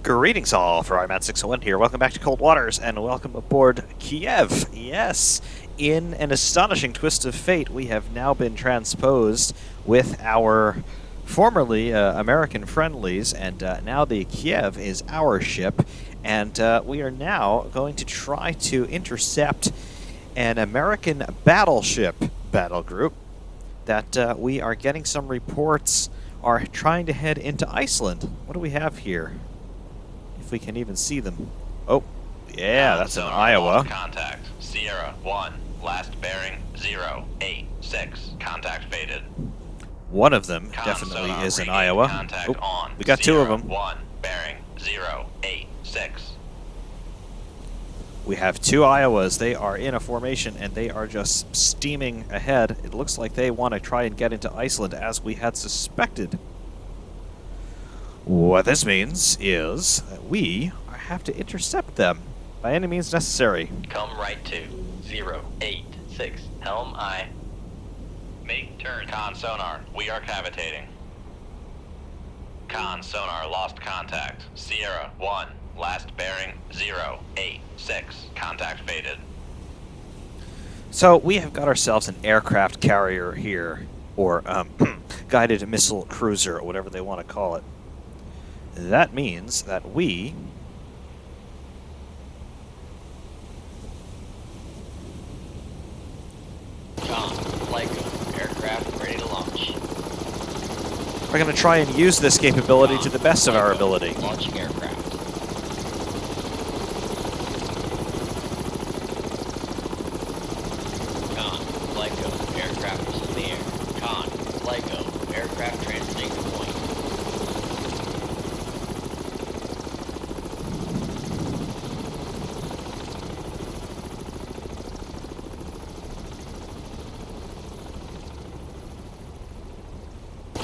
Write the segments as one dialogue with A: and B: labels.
A: Greetings all, for I'm at 601 here. Welcome back to Cold Waters, and welcome aboard Kiev. Yes, in an astonishing twist of fate, we have now been transposed with our formerly American friendlies, and now the Kiev is our ship, and we are now going to try to intercept an American battleship battle group that we are getting some reports are trying to head into Iceland. What do we have here? If we can even see them. Oh, yeah, that's in Iowa.
B: Contact. Sierra 1. Last bearing 086. Contact faded.
A: One of them definitely is in Iowa.
B: Contact
A: Oh,
B: on.
A: we got
B: Sierra
A: two of them.
B: 1. Bearing 086.
A: We have two Iowas. They are in a formation, and they are just steaming ahead. It looks like they want to try and get into Iceland, as we had suspected. What this means is that we have to intercept them by any means necessary.
B: Come right to 086. Helm I. Make turn. Con sonar. We are cavitating. Con sonar lost contact. Sierra 1. Last bearing 086. Contact faded.
A: So we have got ourselves an aircraft carrier here, or guided missile cruiser, or whatever they want to call it. That means that we
B: Aircraft ready to launch.
A: are going to try and use this capability to the best of our ability.
B: Launching aircraft. Con, Lyco, aircraft is in the air. Con, Lyco, aircraft transiting to point.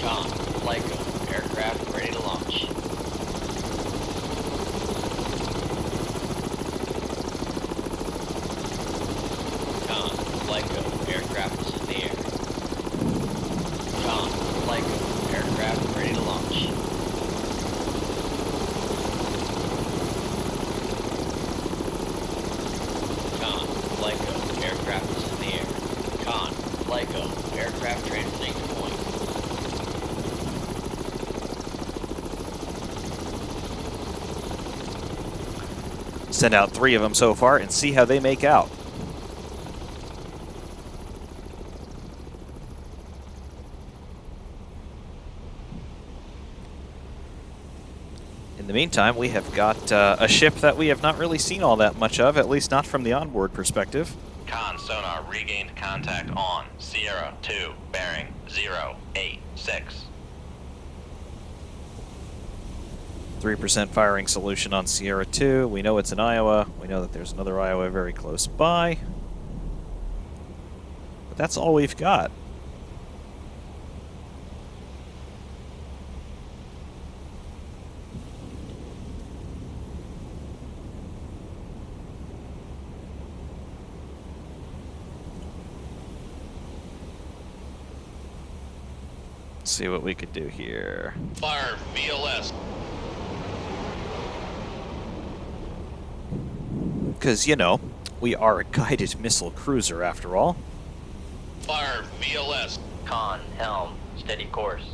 B: Con, Lyco, aircraft ready to launch. Con, Lyco, aircraft is in the air. Con, Lyco, aircraft ready to launch. Con, Lyco, aircraft is in the air. Con, Lyco, aircraft transiting to point.
A: Send out 3 of them so far and see how they make out. In the meantime, we have got a ship that we have not really seen all that much of, at least not from the onboard perspective.
B: Con sonar regained contact on Sierra 2, bearing 086.
A: 3% firing solution on Sierra 2. We know it's in Iowa. We know that there's another Iowa very close by. But that's all we've got. Let's see what we could do here.
B: Fire VLS.
A: Because, you know, we are a guided missile cruiser after all.
B: Fire VLS. Con, helm, steady course.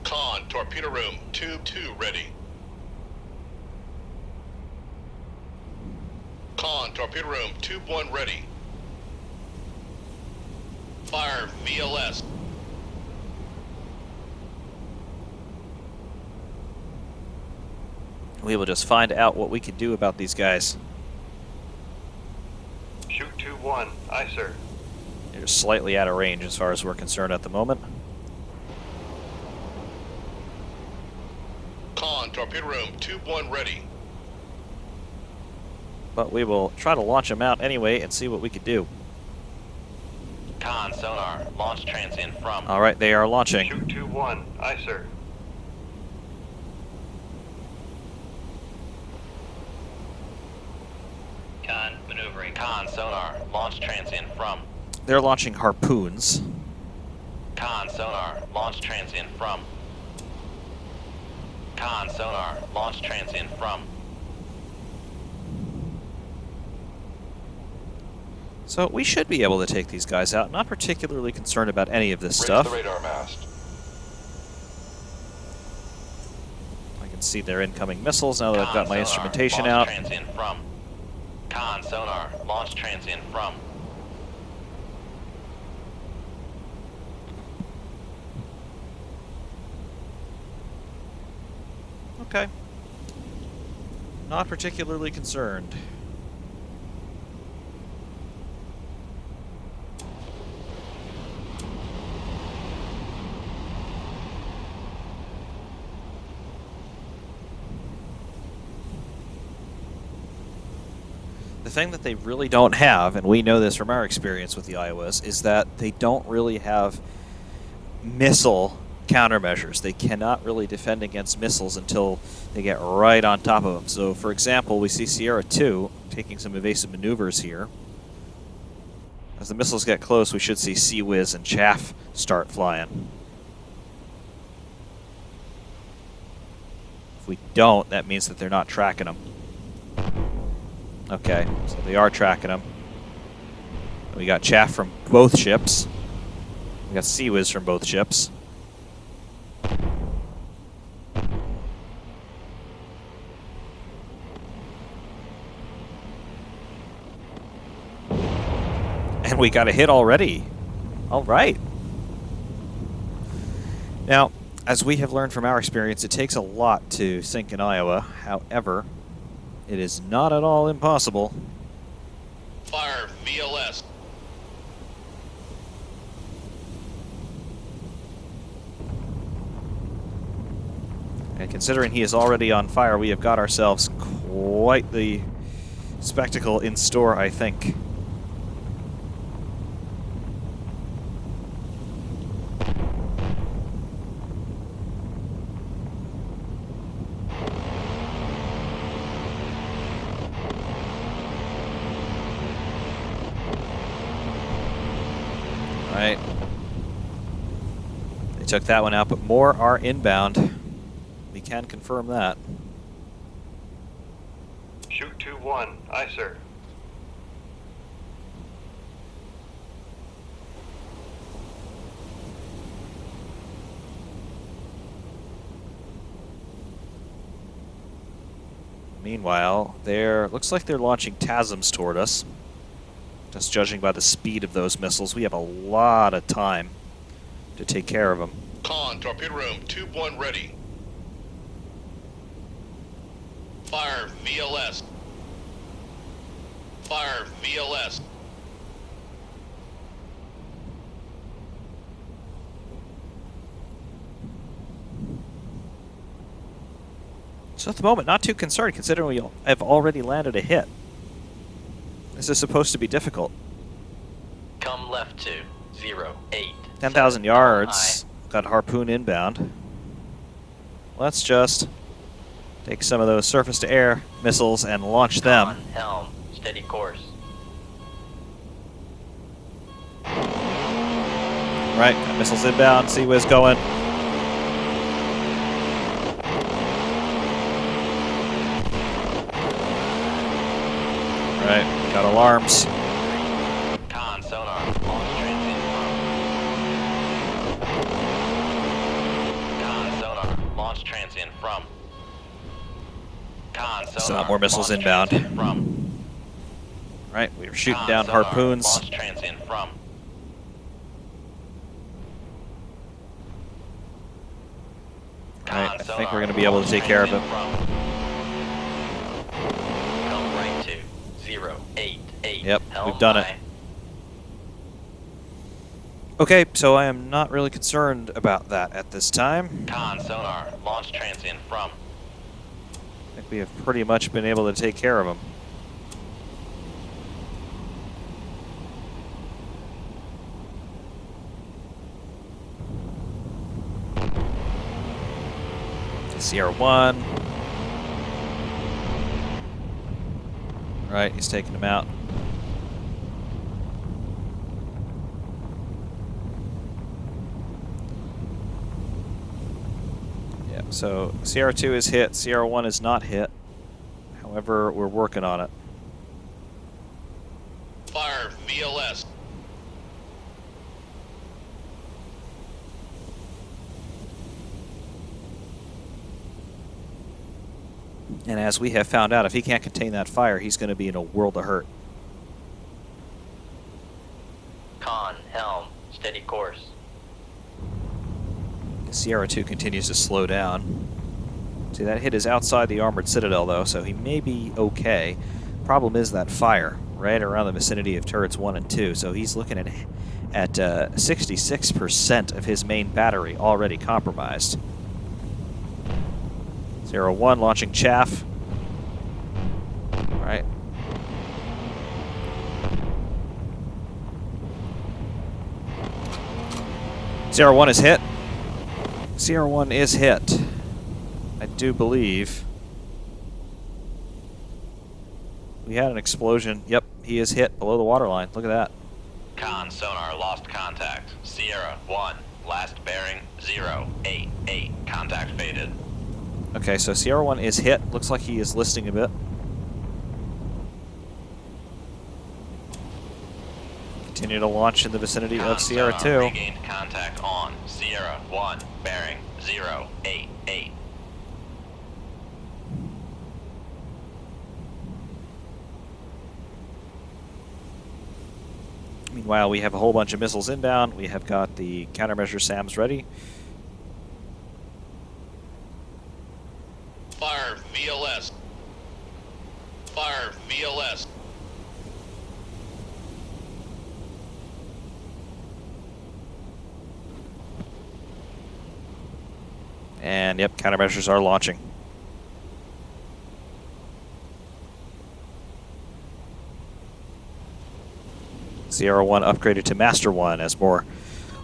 B: Con, torpedo room, tube 2 ready. Con, torpedo room, tube 1 ready. Fire VLS.
A: We will just find out what we can do about these guys.
C: Shoot 2-1. Aye, sir.
A: They're slightly out of range as far as we're concerned at the moment.
D: Con, torpedo room, tube 1 ready.
A: But we will try to launch them out anyway and see what we could do.
B: Con, sonar, launch transient from.
A: All right, they are launching.
C: Shoot 2-1. Aye, sir.
B: Con, maneuvering. Con, sonar, launch transient from.
A: They're launching harpoons.
B: Con, sonar, launch transient from. Con, sonar, launch transient from.
A: So we should be able to take these guys out. Not particularly concerned about any of this
D: Raise
A: stuff.
D: the radar mast.
A: I can see their incoming missiles now that I've got my
B: sonar,
A: instrumentation
B: launch
A: out.
B: Transient from. Con, sonar, launch transient from.
A: Okay. Not particularly concerned. The thing that they really don't have, and we know this from our experience with the Iowas, is that they don't really have missile countermeasures. They cannot really defend against missiles until they get right on top of them. So, for example, we see Sierra 2 taking some evasive maneuvers here. As the missiles get close, we should see Sea Whiz and Chaff start flying. If we don't, that means that they're not tracking them. Okay, so they are tracking them. We got Chaff from both ships. We got Sea Whiz from both ships. And we got a hit already. All right. Now, as we have learned from our experience, it takes a lot to sink an Iowa. However, it is not at all impossible.
D: Fire, VLS.
A: And considering he is already on fire, we have got ourselves quite the spectacle in store, I think. Right. They took that one out, but more are inbound. We can confirm that.
C: Shoot 2-1. Aye, sir.
A: Meanwhile, looks like they're launching TASMs toward us. Just judging by the speed of those missiles, we have a lot of time to take care of them.
D: Con, torpedo room, tube 1 ready. Fire, VLS. Fire, VLS.
A: So at the moment, not too concerned, considering we have already landed a hit. This is supposed to be difficult.
B: Come left to 08.
A: 10,000 yards. Got harpoon inbound. Let's just take some of those surface-to-air missiles and launch them.
B: Con, helm, steady course.
A: Right, got missiles inbound. Sea Whiz going. Right, got alarms.
B: Con, sonar, launch transient from. Con, sonar, launch transient from. Con, sonar,
A: Still got more missiles
B: launch
A: inbound.
B: transient from.
A: Right, we are shooting
B: Con,
A: down
B: sonar,
A: harpoons.
B: Launch transient from.
A: Right, I
B: Con,
A: think we're
B: sonar,
A: going to be able to take care of
B: launch
A: it.
B: transient from. Come right to 088.
A: Yep,
B: helm
A: we've done it.
B: high.
A: Okay, so I am not really concerned about that at this time.
B: Con, sonar, launch transient from.
A: I think we have pretty much been able to take care of them. CR1. Right, he's taking him out. Yeah, so CR2 is hit, CR1 is not hit. However, we're working on it.
D: Fire VLS.
A: And as we have found out, if he can't contain that fire, he's going to be in a world of hurt.
B: Con, helm, steady course.
A: Sierra 2 continues to slow down. See, that hit is outside the armored citadel, though, so he may be okay. Problem is that fire right around the vicinity of turrets 1 and 2, so he's looking at 66% of his main battery already compromised. 01 launching chaff. All right. CR1 is hit. CR1 is hit. I do believe. We had an explosion. Yep, he is hit below the waterline. Look at that.
B: Con, sonar, lost contact. Sierra, 1, last bearing, 088. Contact faded.
A: Okay, so CR1 is hit. Looks like he is listing a bit. Continue to launch in the vicinity of Sierra 2.
B: Regained contact on Sierra 1, bearing 088.
A: Meanwhile, we have a whole bunch of missiles inbound. We have got the countermeasure SAMs ready.
D: Fire VLS. Fire VLS.
A: And yep, countermeasures are launching. Sierra 1 upgraded to Master 1 as more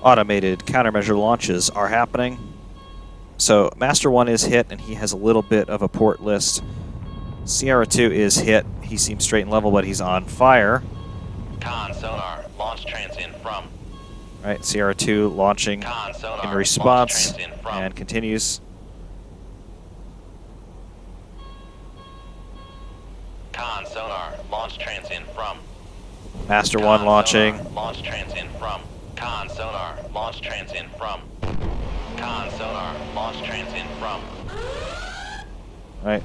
A: automated countermeasure launches are happening. So Master 1 is hit, and he has a little bit of a port list. Sierra 2 is hit. He seems straight and level, but he's on fire.
B: Con, sonar, launch transient from.
A: Right, Sierra 2 launching
B: Con, sonar,
A: in response
B: launch transient from.
A: and continues.
B: Con, sonar, launch transient from.
A: Master
B: Con,
A: 1 launching.
B: Sonar, launch transient from. Con, sonar, launch transient from. Con, sonar, launch transient from.
A: Right.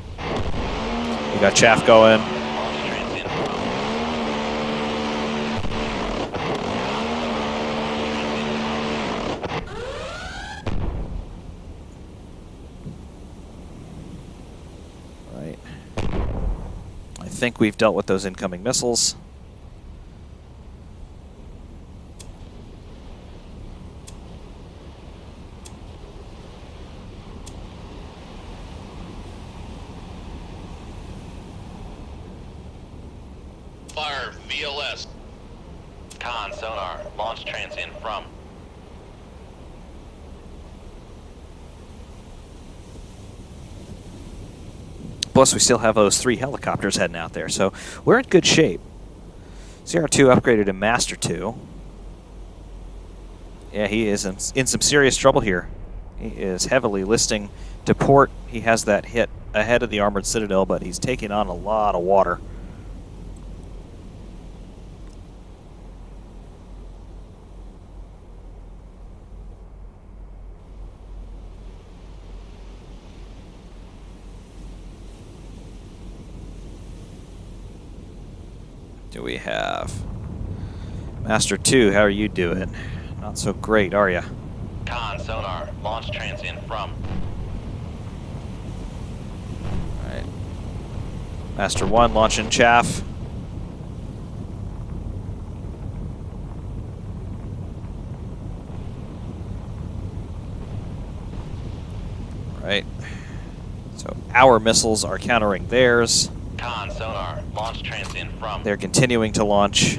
A: We got chaff going.
B: Launch transient from.
A: Right. I think we've dealt with those incoming missiles.
D: Fire VLS.
B: Con, sonar, launch transient from.
A: Plus, we still have those 3 helicopters heading out there, so we're in good shape. CR2 upgraded to Master 2. Yeah, he is in some serious trouble here. He is heavily listing to port. He has that hit ahead of the armored citadel, but he's taking on a lot of water. Do we have Master 2? How are you doing? Not so great, are you?
B: Con, sonar, launch transient from.
A: All right. Master 1 launching chaff. All right. So our missiles are countering theirs.
B: Con sonar, launch transient from.
A: They're continuing to launch.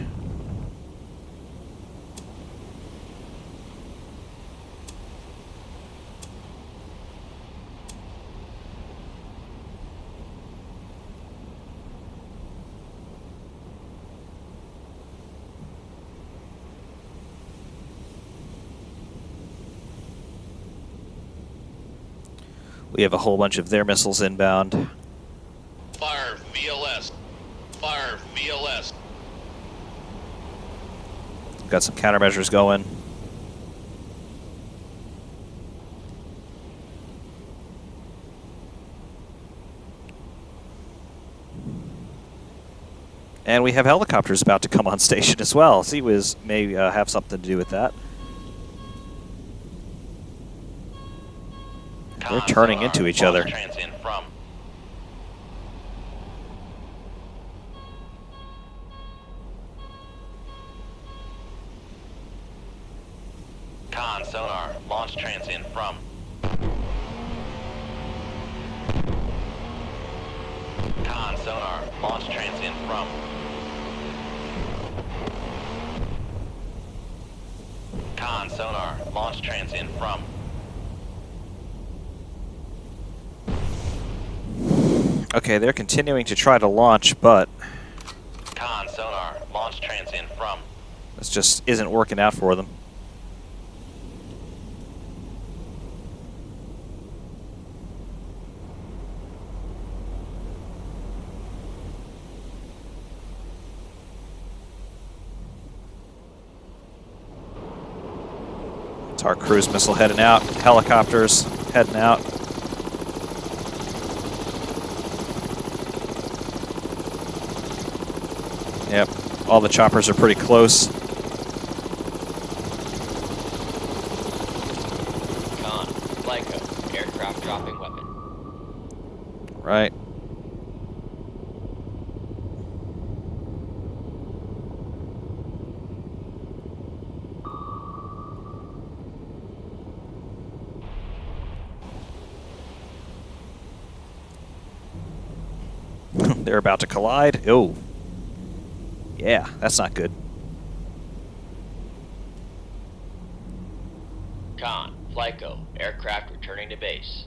A: We have a whole bunch of their missiles inbound.
D: Fire VLS. Fire VLS.
A: Got some countermeasures going. And we have helicopters about to come on station as well. CIWS may have something to do with that. They're turning into each other.
B: Transient from. Con sonar, launch transient from. Con sonar, launch transient from. Con sonar, launch transient from.
A: Okay, they're continuing to try to launch, but
B: Con sonar, launch transient from.
A: this just isn't working out for them. It's our cruise missile heading out, helicopters heading out. Yep, all the choppers are pretty close.
E: Con, Lyco, aircraft dropping weapon.
A: Right. They're about to collide. Oh. Yeah, that's not good.
E: Con, Lyco, aircraft returning to base.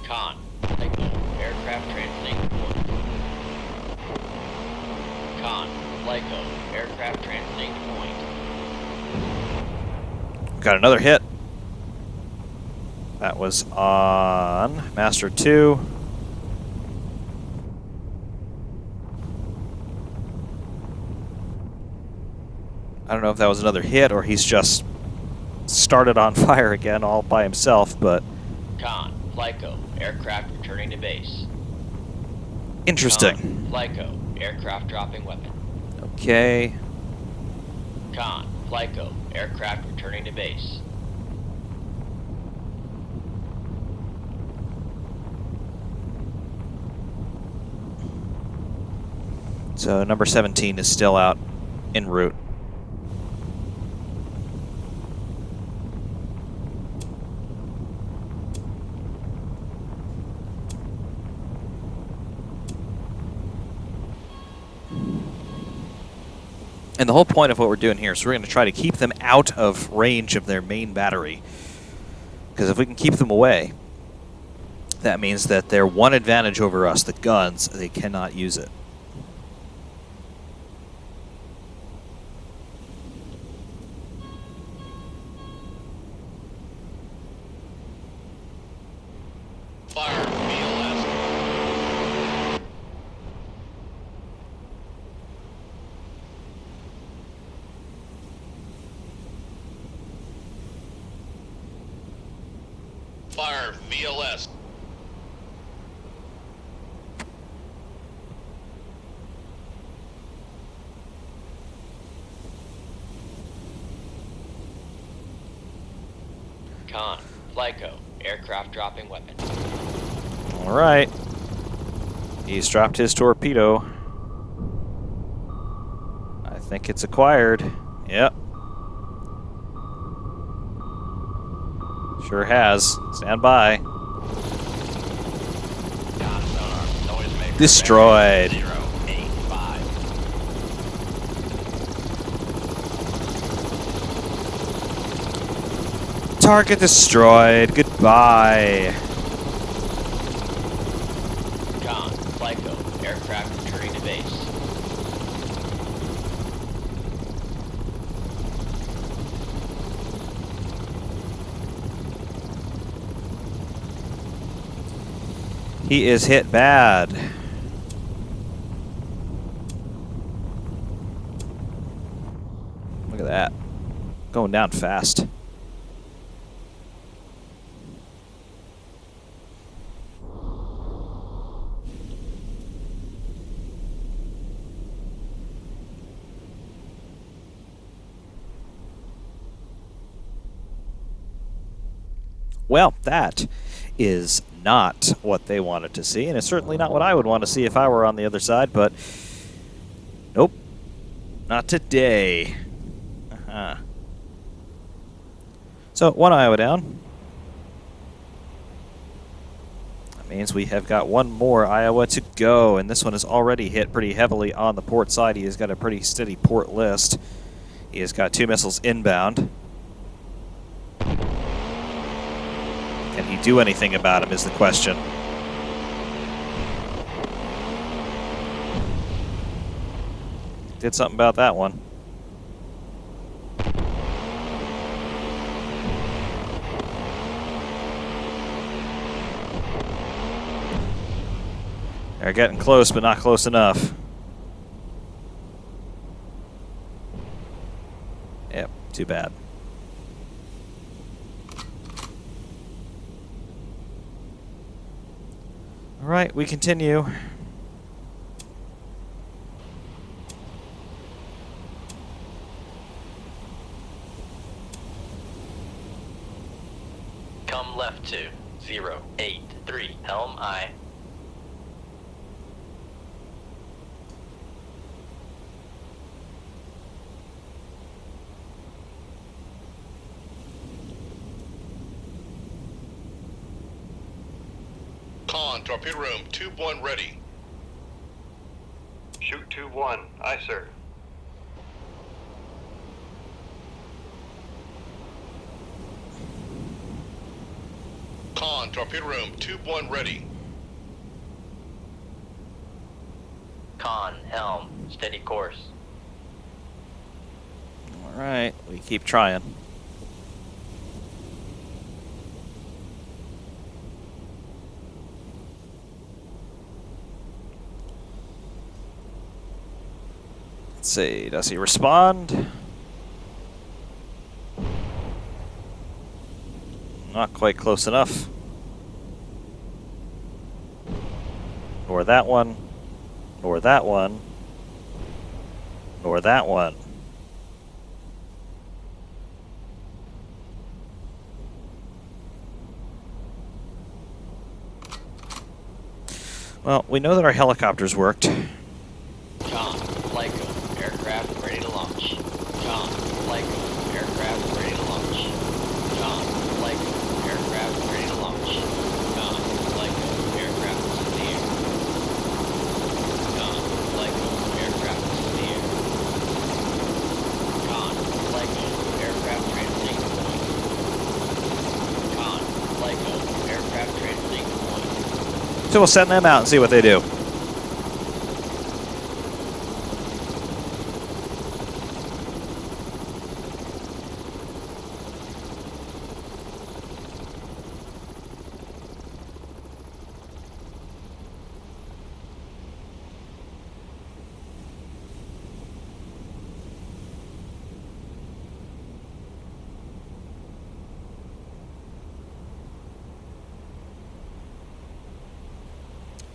E: Con, Lyco, aircraft transiting to point. Con, Lyco, aircraft transiting to point.
A: Got another hit. That was on Master 2. I don't know if that was another hit or he's just started on fire again all by himself, but
E: Con, Lyco, aircraft returning to base.
A: interesting.
E: Con, Lyco, aircraft dropping weapon.
A: Okay.
E: Con, Lyco, aircraft returning to base.
A: So number 17 is still out en route. And the whole point of what we're doing here is we're going to try to keep them out of range of their main battery. Because if we can keep them away, that means that their one advantage over us, the guns, they cannot use it.
D: Fire VLS. Fire VLS.
E: Con, Lyco, aircraft dropping weapon.
A: All right. He's dropped his torpedo. I think it's acquired. Yep. Sure has. Stand by.
B: Con sonar. Noisemaker.
A: Destroyed.
B: 085.
A: Target destroyed. Goodbye.
E: Con, Flyco, aircraft returning to base.
A: He is hit bad. Look at that. Going down fast. Well, that is not what they wanted to see, and it's certainly not what I would want to see if I were on the other side, but nope, not today. So, one Iowa down. That means we have got one more Iowa to go, and this one is already hit pretty heavily on the port side. He has got a pretty steady port list. He has got 2 missiles inbound. Can he do anything about him is the question. Did something about that one. They're getting close, but not close enough. Yep, too bad. All right, we continue.
B: Come left to 083. Helm I.
D: Con, torpedo room, tube 1 ready.
C: Shoot 2-1. Aye, sir.
D: Con, torpedo room, tube 1 ready.
B: Con, helm, steady course.
A: All right, we keep trying. Let's see, does he respond? Not quite close enough. Nor that one, nor that one, nor that one. Well, we know that our helicopters worked.
E: Con, Flyco, aircraft ready to launch. Con, Flyco, aircraft ready to launch. Con, Flyco, aircraft ready to launch. Con, Flyco, aircraft is in the air. Con, Flyco, aircraft is in the air. Con, Flyco, aircraft transiting to point. Con, Flyco, aircraft transiting to point.
A: So we'll send them out and see what they do.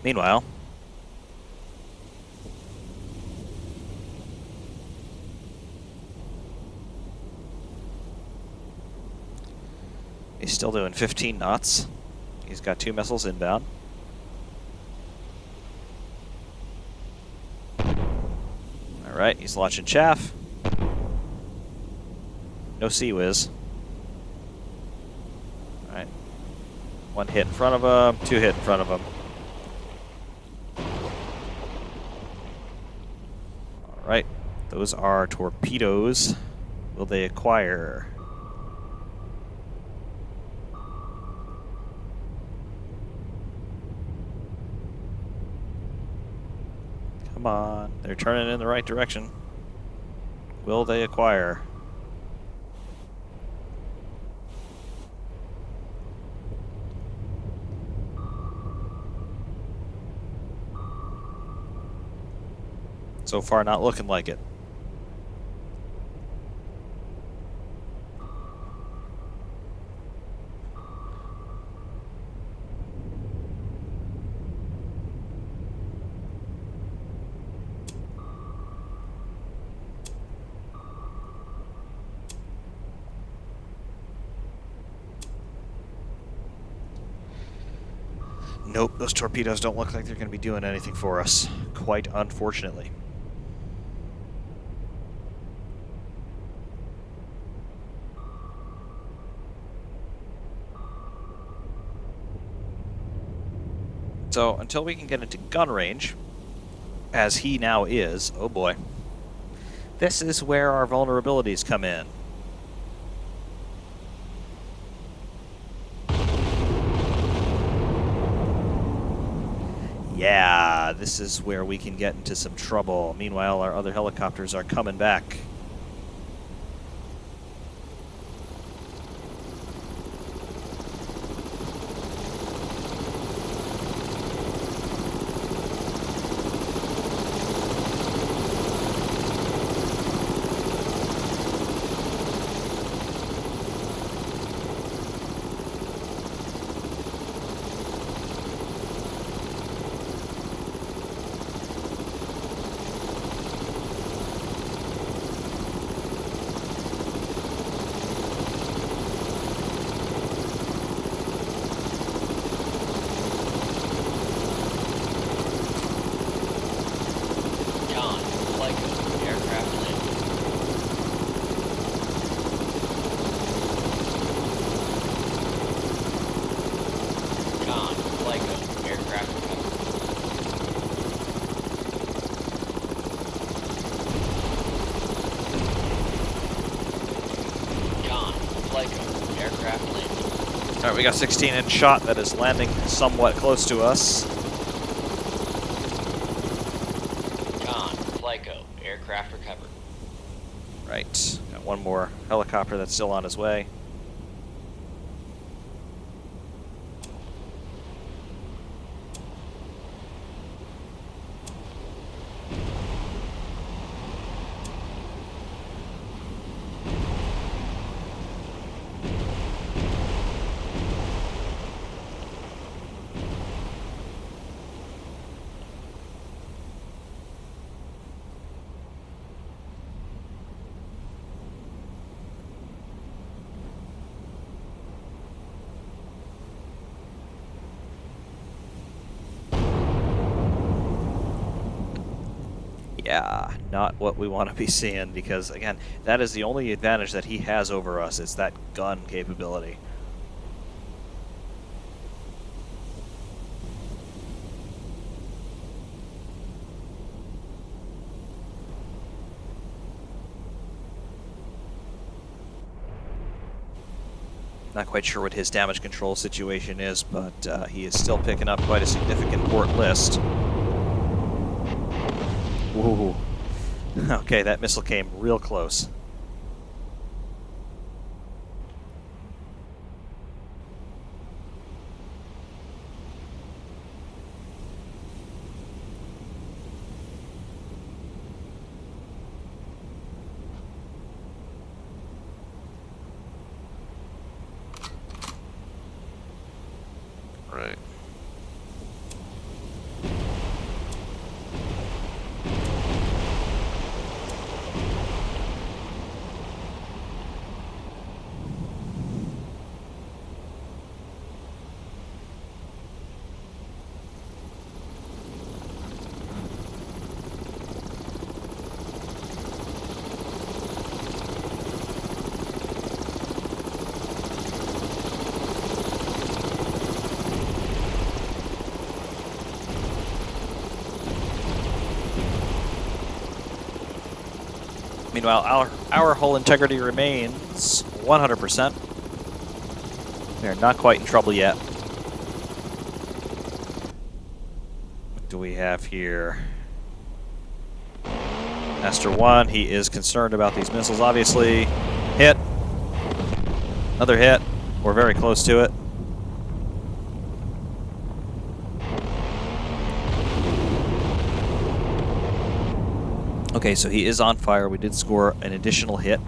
A: Meanwhile, he's still doing 15 knots. He's got 2 missiles inbound. All right, he's launching chaff. No sea whiz. One hit in front of him, two hit in front of him. Alright, those are torpedoes. Will they acquire? Come on, they're turning in the right direction. Will they acquire? So far, not looking like it. Nope, those torpedoes don't look like they're going to be doing anything for us, quite unfortunately. So, until we can get into gun range, as he now is, oh boy, this is where our vulnerabilities come in. Yeah, this is where we can get into some trouble. Meanwhile, our other helicopters are coming back. Alright, we got 16-inch shot that is landing somewhat close to us.
E: Con, Flyco, aircraft recovered.
A: Right, got one more helicopter that's still on his way. Yeah, not what we want to be seeing, because again, that is the only advantage that he has over us, is that gun capability. Not quite sure what his damage control situation is, but he is still picking up quite a significant port list. Ooh. Okay, that missile came real close.
D: Right.
A: Meanwhile, our hull integrity remains 100%. We are not quite in trouble yet. What do we have here? Master 1, he is concerned about these missiles, obviously. Hit. Another hit. We're very close to it. Okay, so he is on fire. We did score an additional hit.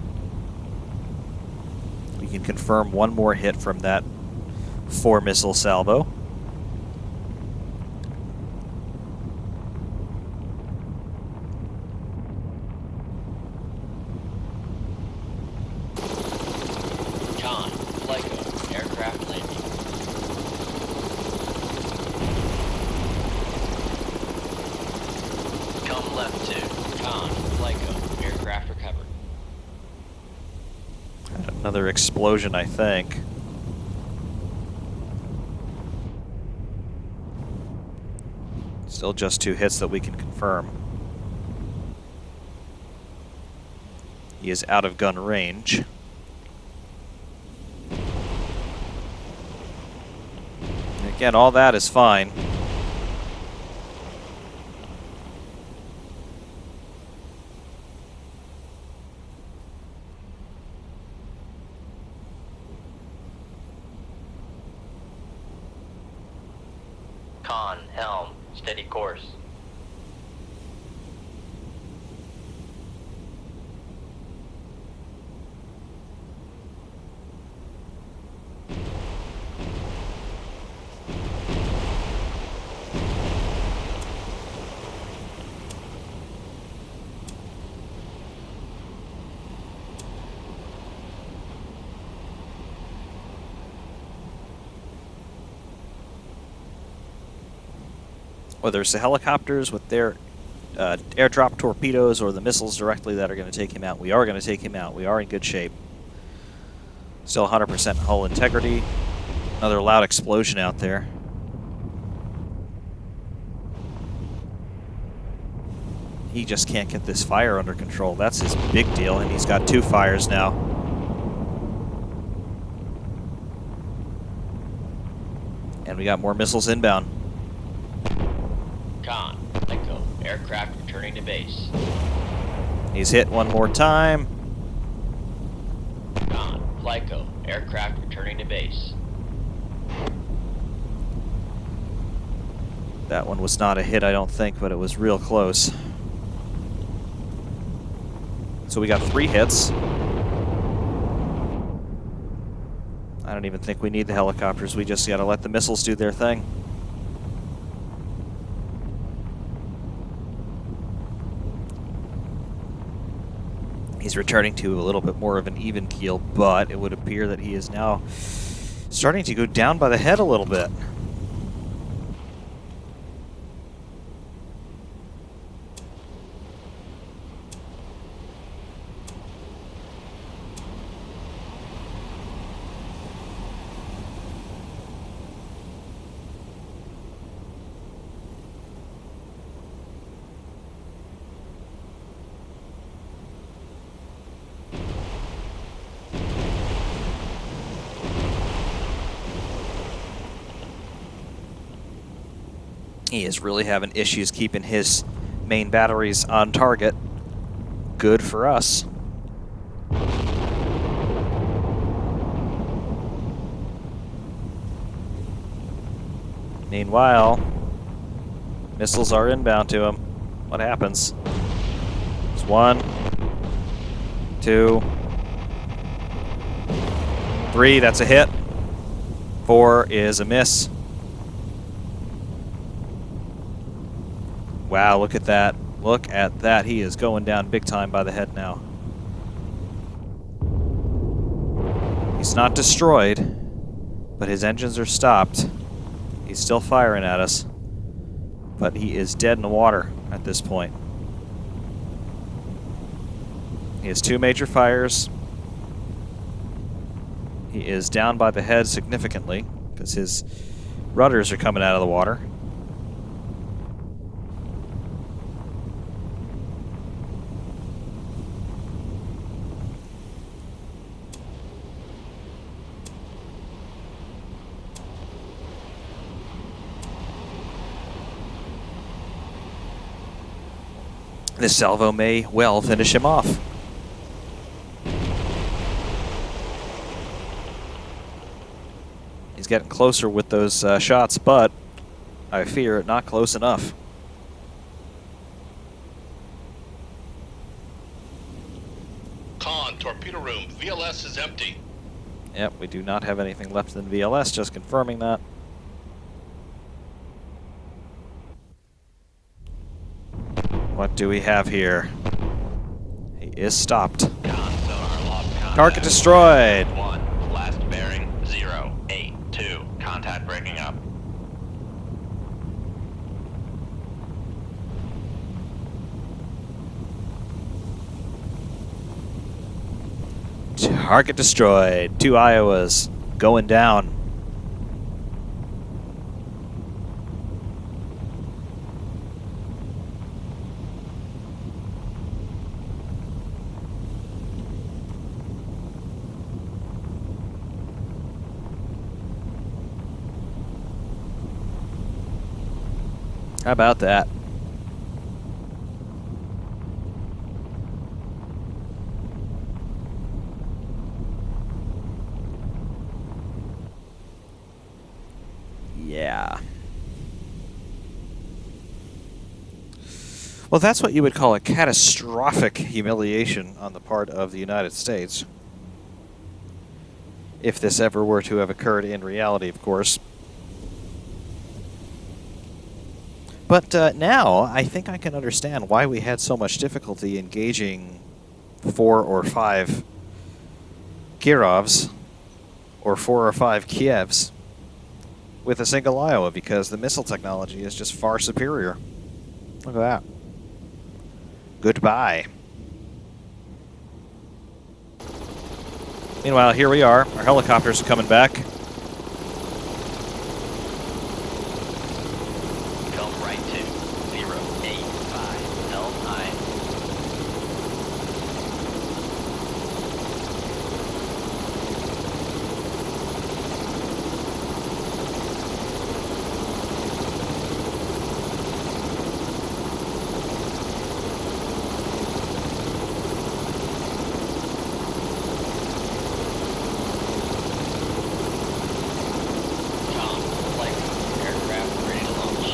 A: We can confirm one more hit from that 4-missile salvo.
E: Con, Lyco, aircraft landing.
B: Come left 2.
E: Con, Lyco, aircraft recovered.
A: Another explosion, I think. Still just 2 hits that we can confirm. He is out of gun range. And again, all that is fine.
B: Con, helm, steady course.
A: Whether it's the helicopters with their airdrop torpedoes or the missiles directly that are going to take him out, we are going to take him out. We are in good shape. Still 100% hull integrity. Another loud explosion out there. He just can't get this fire under control. That's his big deal, and he's got 2 fires now. And we got more missiles inbound.
E: Con, Lyco, aircraft returning to base.
A: He's hit one more time.
E: Con, Lyco, aircraft returning to base.
A: That one was not a hit, I don't think, but it was real close. So we got 3 hits. I don't even think we need the helicopters. We just gotta let the missiles do their thing. He's returning to a little bit more of an even keel, but it would appear that he is now starting to go down by the head a little bit. He is really having issues keeping his main batteries on target. Good for us. Meanwhile, missiles are inbound to him. What happens? It's 1, 2, 3, that's a hit. 4 is a miss. Wow, look at that. Look at that. He is going down big time by the head now. He's not destroyed, but his engines are stopped. He's still firing at us, but he is dead in the water at this point. He has 2 major fires. He is down by the head significantly because his rudders are coming out of the water. This salvo may well finish him off. He's getting closer with those shots, but I fear not close enough.
D: Con, torpedo room, VLS is empty.
A: Yep, we do not have anything left in VLS, just confirming that. What do we have here? He is stopped.
B: Con, sonar lost contact.
A: Target destroyed.
B: 1, last bearing, 082. Contact breaking up.
A: Target destroyed. 2 Iowas going down. How about that? Yeah. Well, that's what you would call a catastrophic humiliation on the part of the United States. If this ever were to have occurred in reality, of course. But now, I think I can understand why we had so much difficulty engaging 4 or 5 Kirovs, or 4 or 5 Kievs, with a single Iowa, because the missile technology is just far superior. Look at that. Goodbye. Meanwhile, here we are. Our helicopters are coming back.
B: Come right to 085. Helm high.
E: Con, flight, aircraft ready to launch.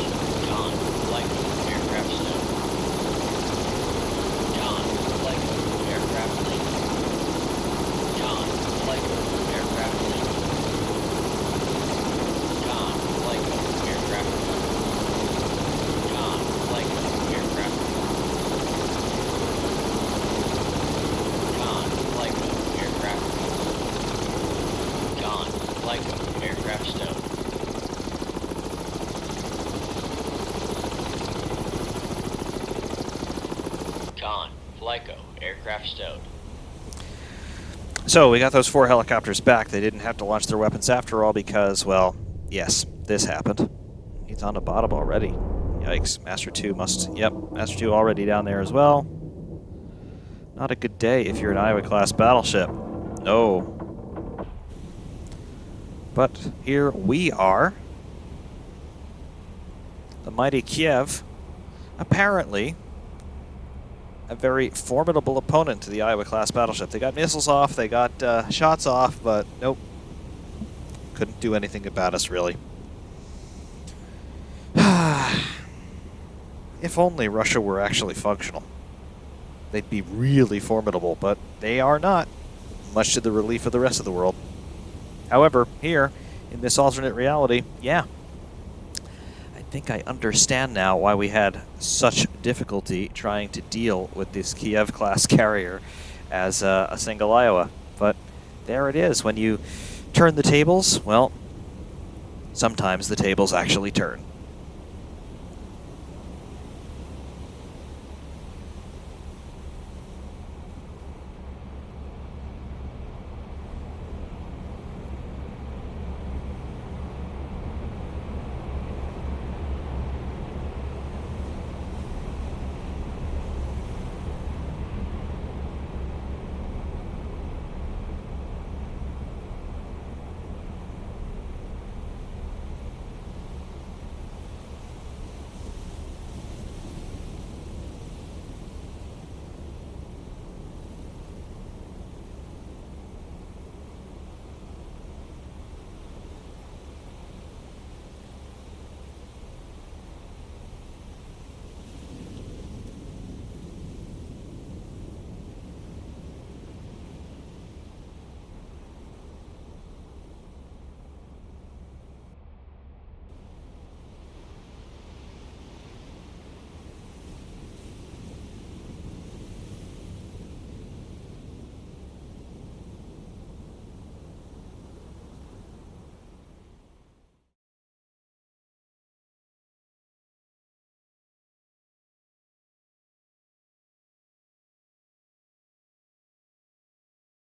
E: Con, flight, aircraft stowed. Con, flight, aircraft linked. Con, flight, aircraft linked. Con, flight, aircraft covered. Con, flight, aircraft covered. Con, flight, aircraft covered. Con, flight, aircraft stowed. Con, Flyco, aircraft stowed.
A: So we got those 4 helicopters back. They didn't have to launch their weapons after all because, well, yes, this happened. He's on the bottom already. Yikes. Master 2 must... Yep, Master 2 already down there as well. Not a good day if you're an Iowa-class battleship. No. But here we are. The mighty Kiev. Apparently a very formidable opponent to the Iowa-class battleship. They got missiles off, they got shots off, but nope. Couldn't do anything about us, really. If only Russia were actually functional. They'd be really formidable, but they are not, much to the relief of the rest of the world. However, here, in this alternate reality, yeah. I think I understand now why we had such difficulty trying to deal with this Kiev-class carrier as a single Iowa. But there it is. When you turn the tables, well, sometimes the tables actually turn.